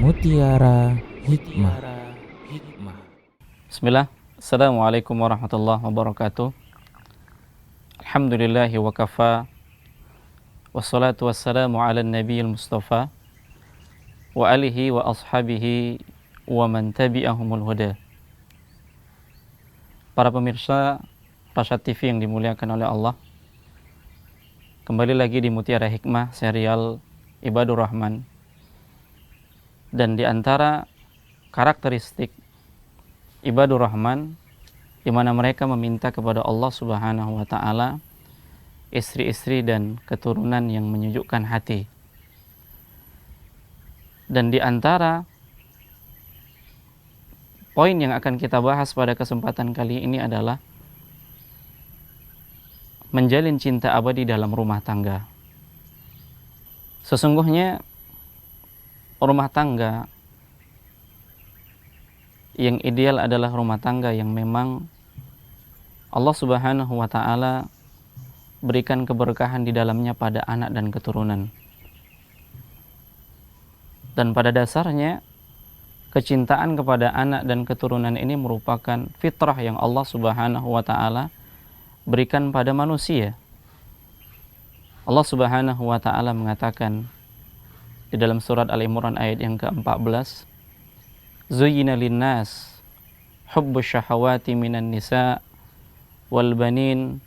Mutiara Hikmah. Bismillah. Assalamualaikum warahmatullahi wabarakatuh. Alhamdulillahi wa kafa. Wassalatu wassalamu ala nabiyil mustafa wa alihi wa ashabihi wa man tabi'ahumul huda. Para pemirsa Rasyad TV yang dimuliakan oleh Allah, kembali lagi di Mutiara Hikmah serial Ibadur Rahman. Dan di antara karakteristik Ibadur Rahman, di mana mereka meminta kepada Allah Subhanahu wa taala istri-istri dan keturunan yang menyejukkan hati. Dan di antara poin yang akan kita bahas pada kesempatan kali ini adalah menjalin cinta abadi dalam rumah tangga. Sesungguhnya rumah tangga yang ideal adalah rumah tangga yang memang Allah Subhanahu wa taala berikan keberkahan di dalamnya pada anak dan keturunan. Dan pada dasarnya kecintaan kepada anak dan keturunan ini merupakan fitrah yang Allah Subhanahu wa taala berikan pada manusia. Allah Subhanahu wa taala mengatakan di dalam surat Al-Imran ayat yang ke-14, Zuyyina linnas hubbus syahawati minan nisa wal banin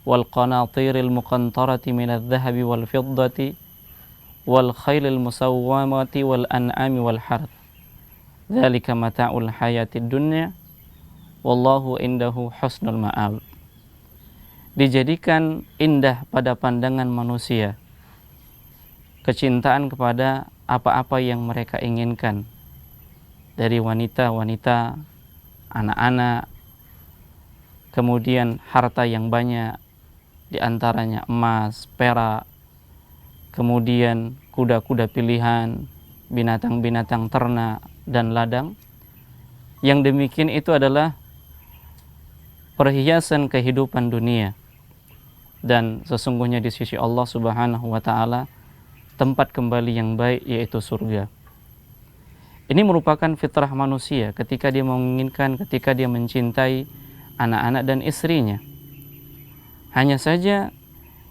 wal qanatiril muqantarati minadh dhahabi wal fiddati wal khailil musawwamati wal an'ami wal harth. Dzalika mata'ul hayatid dunya wallahu indahu husnul ma'ab. Dijadikan indah pada pandangan manusia kecintaan kepada apa-apa yang mereka inginkan dari wanita-wanita, anak-anak, kemudian harta yang banyak, di antaranya emas, perak, kemudian kuda-kuda pilihan, binatang-binatang ternak dan ladang. Yang demikian itu adalah perhiasan kehidupan dunia, dan sesungguhnya di sisi Allah Subhanahu wa taala tempat kembali yang baik yaitu surga. Ini merupakan fitrah manusia ketika dia menginginkan, ketika dia mencintai anak-anak dan istrinya. Hanya saja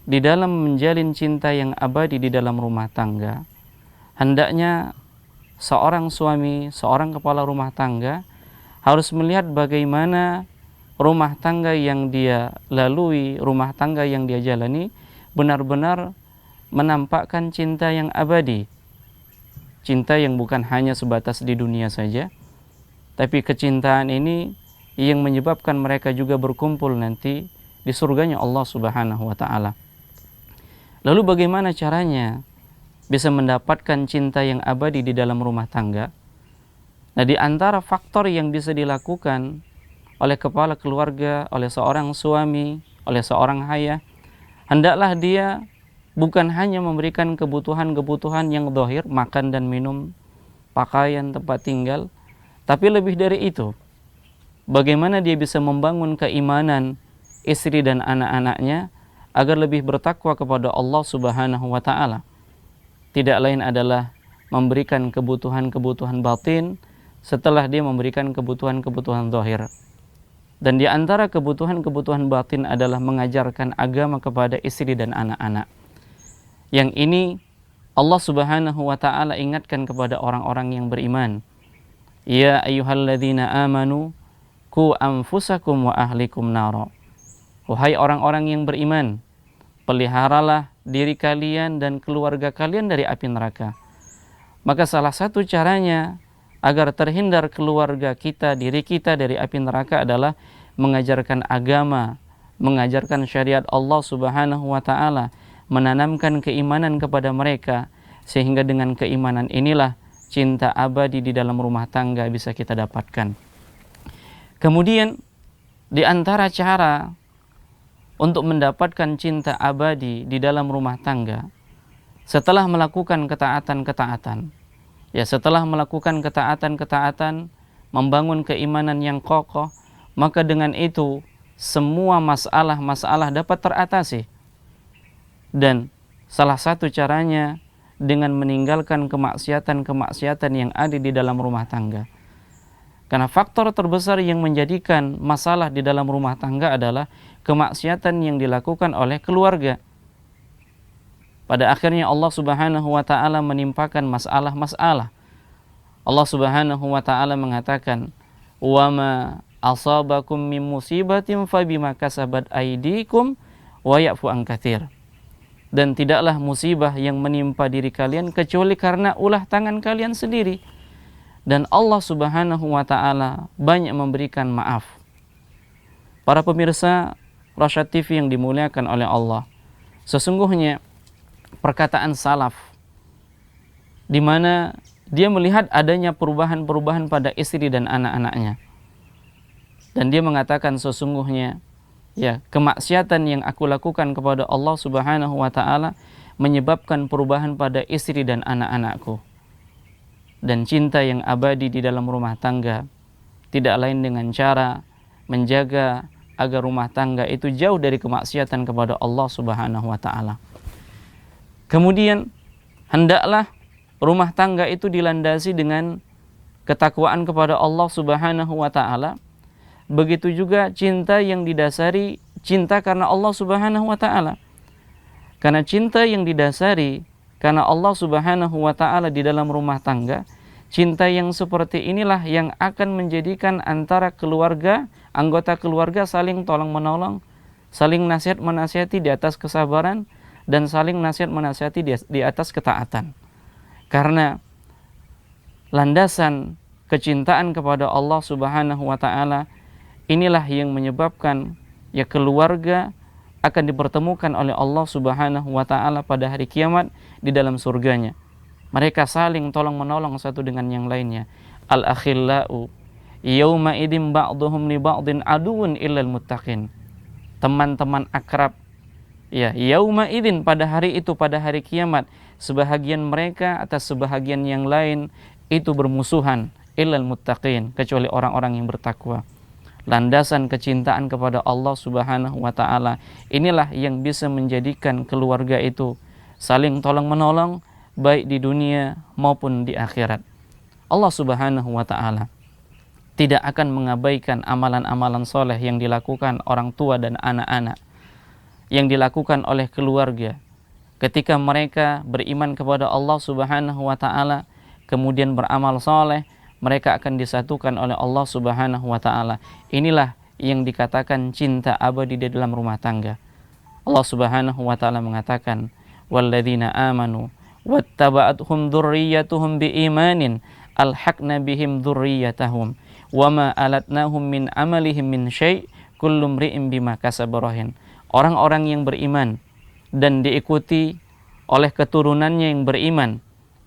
di dalam menjalin cinta yang abadi di dalam rumah tangga, hendaknya seorang suami, seorang kepala rumah tangga harus melihat bagaimana rumah tangga yang dia lalui, rumah tangga yang dia jalani benar-benar menampakkan cinta yang abadi, cinta yang bukan hanya sebatas di dunia saja, tapi kecintaan ini yang menyebabkan mereka juga berkumpul nanti di surganya Allah Subhanahu wa taala. Lalu bagaimana caranya bisa mendapatkan cinta yang abadi di dalam rumah tangga? Nah, di antara faktor yang bisa dilakukan oleh kepala keluarga, oleh seorang suami, oleh seorang ayah, hendaklah dia bukan hanya memberikan kebutuhan-kebutuhan yang zahir, makan dan minum, pakaian, tempat tinggal, tapi lebih dari itu, bagaimana dia bisa membangun keimanan istri dan anak-anaknya agar lebih bertakwa kepada Allah Subhanahu wa taala. Tidak lain adalah memberikan kebutuhan-kebutuhan batin setelah dia memberikan kebutuhan-kebutuhan zahir. Dan di antara kebutuhan-kebutuhan batin adalah mengajarkan agama kepada istri dan anak-anak. Yang ini Allah Subhanahu wa taala ingatkan kepada orang-orang yang beriman. Ya ayyuhalladzina amanu qu anfusakum wa ahlikum nara. Wahai orang-orang yang beriman, peliharalah diri kalian dan keluarga kalian dari api neraka. Maka salah satu caranya agar terhindar keluarga kita, diri kita dari api neraka adalah mengajarkan agama, mengajarkan syariat Allah Subhanahu wa taala, menanamkan keimanan kepada mereka, sehingga dengan keimanan inilah cinta abadi di dalam rumah tangga bisa kita dapatkan. Kemudian di antara cara untuk mendapatkan cinta abadi di dalam rumah tangga, setelah melakukan ketaatan-ketaatan, setelah melakukan ketaatan-ketaatan, membangun keimanan yang kokoh, maka dengan itu semua masalah-masalah dapat teratasi. Dan salah satu caranya dengan meninggalkan kemaksiatan-kemaksiatan yang ada di dalam rumah tangga. Karena faktor terbesar yang menjadikan masalah di dalam rumah tangga adalah kemaksiatan yang dilakukan oleh keluarga. Pada akhirnya Allah Subhanahu wa taala menimpakan masalah-masalah. Allah Subhanahu wa taala mengatakan, "Wa ma asabakum min musibatin fabima kasabat aydikum wa ya'fu an katsir." Dan tidaklah musibah yang menimpa diri kalian kecuali karena ulah tangan kalian sendiri. Dan Allah Subhanahu wa taala banyak memberikan maaf. Para pemirsa Rasyad TV yang dimuliakan oleh Allah, sesungguhnya perkataan salaf di mana dia melihat adanya perubahan-perubahan pada istri dan anak-anaknya. Dan dia mengatakan sesungguhnya kemaksiatan yang aku lakukan kepada Allah Subhanahu wa taala menyebabkan perubahan pada istri dan anak-anakku. Dan cinta yang abadi di dalam rumah tangga tidak lain dengan cara menjaga agar rumah tangga itu jauh dari kemaksiatan kepada Allah Subhanahu wa taala. Kemudian hendaklah rumah tangga itu dilandasi dengan ketakwaan kepada Allah Subhanahu wa taala. Begitu juga cinta yang didasari cinta karena Allah Subhanahu wa taala. Karena cinta yang didasari karena Allah Subhanahu wa taala di dalam rumah tangga, cinta yang seperti inilah yang akan menjadikan antara keluarga, anggota keluarga saling tolong-menolong, saling nasihat menasihati di atas kesabaran, dan saling nasihat menasihati di atas ketaatan. Karena landasan kecintaan kepada Allah Subhanahu wa taala inilah yang menyebabkan keluarga akan dipertemukan oleh Allah Subhanahu wa taala pada hari kiamat di dalam surganya. Mereka saling tolong menolong satu dengan yang lainnya. Al-akhillau yauma idzin ba'dhum li ba'din aduwwun illal muttaqin. Teman-teman akrab yauma idzin pada hari itu, pada hari kiamat, sebahagian mereka atas sebahagian yang lain itu bermusuhan, illal muttaqin, kecuali orang-orang yang bertakwa. Landasan kecintaan kepada Allah Subhanahu wa taala inilah yang bisa menjadikan keluarga itu saling tolong-menolong baik di dunia maupun di akhirat. Allah Subhanahu wa taala tidak akan mengabaikan amalan-amalan soleh yang dilakukan orang tua dan anak-anak, yang dilakukan oleh keluarga ketika mereka beriman kepada Allah Subhanahu wa taala kemudian beramal soleh, mereka akan disatukan oleh Allah Subhanahu wa taala. Inilah yang dikatakan cinta abadi di dalam rumah tangga. Allah Subhanahu wa taala mengatakan, "Walladzina amanu wattaba'athum dzurriyyatuhum biimanin alhaqna bihim dzurriyyatahum wama alatnahum min amalihim min syai' kullu imri'in bima kasaba rahin." Orang-orang yang beriman dan diikuti oleh keturunannya yang beriman,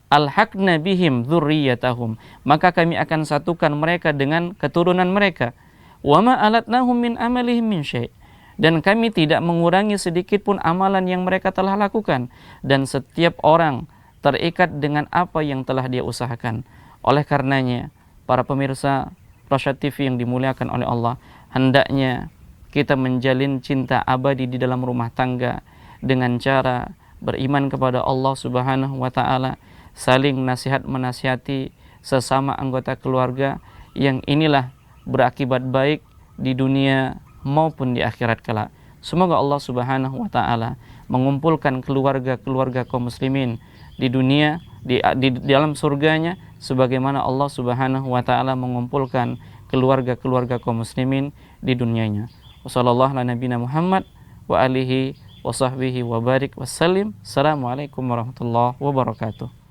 alhaqna bihim dzurriyyatahum, maka kami akan satukan mereka dengan keturunan mereka. Wama alatnahum min amalihim min syai', dan kami tidak mengurangi sedikit pun amalan yang mereka telah lakukan, dan setiap orang terikat dengan apa yang telah dia usahakan. Oleh karenanya, para pemirsa Rasyad TV yang dimuliakan oleh Allah, hendaknya kita menjalin cinta abadi di dalam rumah tangga dengan cara beriman kepada Allah Subhanahu wa taala, saling nasihat menasihati sesama anggota keluarga, yang inilah berakibat baik di dunia maupun di akhirat kelak. Semoga Allah Subhanahu wa taala mengumpulkan keluarga-keluarga kaum muslimin di dunia di dalam surganya sebagaimana Allah Subhanahu wa taala mengumpulkan keluarga-keluarga kaum muslimin di dunianya. Wassallallahu ala nabiyina Muhammad wa alihi wa sahbihi wa barik wassalim. Assalamualaikum warahmatullahi wabarakatuh.